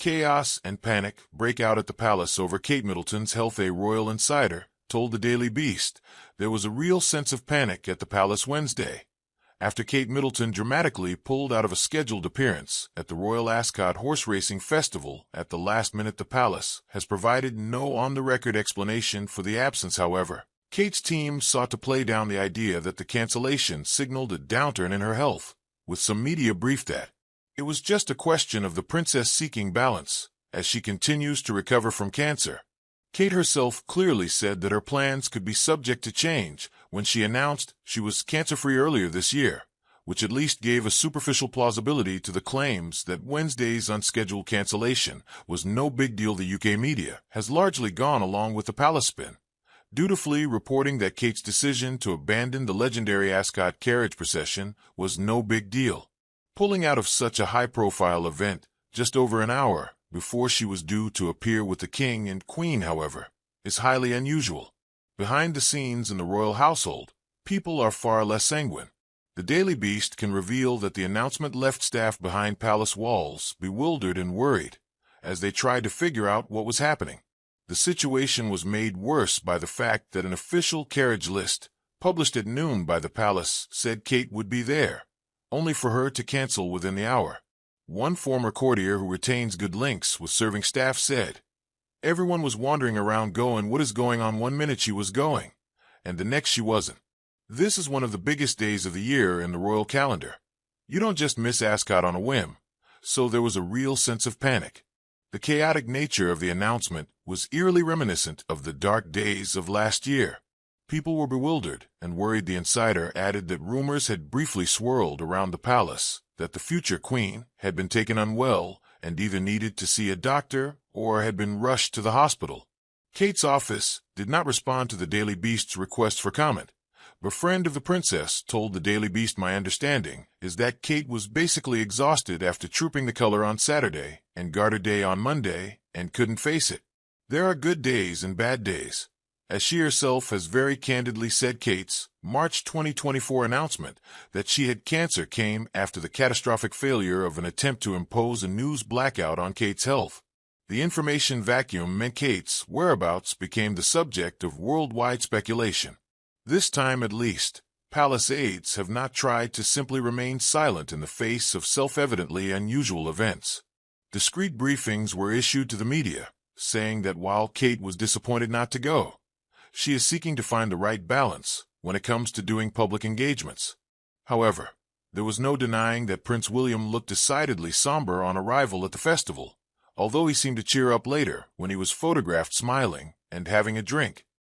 Chaos and panic break out at the palace over Kate Middleton's health. A royal insider told the Daily Beast there was a real sense of panic at the palace Wednesday, after Kate Middleton dramatically pulled out of a scheduled appearance at the Royal Ascot Horse Racing Festival at the last minute. The palace has provided no on-the-record explanation for the absence. However, Kate's team sought to play down the idea that the cancellation signaled a downturn in her health, with some media briefed that it was just a question of the princess seeking balance as she continues to recover from cancer. Kate herself clearly said that her plans could be subject to change when she announced she was cancer-free earlier this year, which at least gave a superficial plausibility to the claims that Wednesday's unscheduled cancellation was no big deal. The UK media has largely gone along with the palace spin, dutifully reporting that Kate's decision to abandon the legendary Ascot carriage procession was no big deal. Pulling out of such a high-profile event just over an hour before she was due to appear with the King and Queen, however, is highly unusual. Behind the scenes in the royal household, people are far less sanguine. The Daily Beast can reveal that the announcement left staff behind palace walls bewildered and worried as they tried to figure out what was happening. The situation was made worse by the fact that an official carriage list, published at noon by the palace, said Kate would be there, only for her to cancel within the hour. One former courtier who retains good links with serving staff said, "Everyone was wandering around going, what is going on? 1 minute she was going, and the next she wasn't. This is one of the biggest days of the year in the royal calendar. You don't just miss Ascot on a whim." So there was a real sense of panic. The chaotic nature of the announcement was eerily reminiscent of the dark days of last year. People were bewildered and worried. The insider added that rumors had briefly swirled around the palace that the future queen had been taken unwell and either needed to see a doctor or had been rushed to the hospital. Kate's office did not respond to the Daily Beast's request for comment. A friend of the princess told the Daily Beast, "My understanding is that Kate was basically exhausted after trooping the color on Saturday and Garter Day on Monday and couldn't face it. There are good days and bad days." As she herself has very candidly said, Kate's March 2024 announcement that she had cancer came after the catastrophic failure of an attempt to impose a news blackout on Kate's health. The information vacuum meant Kate's whereabouts became the subject of worldwide speculation. This time at least, palace aides have not tried to simply remain silent in the face of self-evidently unusual events. Discreet briefings were issued to the media, saying that while Kate was disappointed not to go, she is seeking to find the right balance when it comes to doing public engagements. However, there was no denying that Prince William looked decidedly somber on arrival at the festival, although he seemed to cheer up later when he was photographed smiling and having a drink.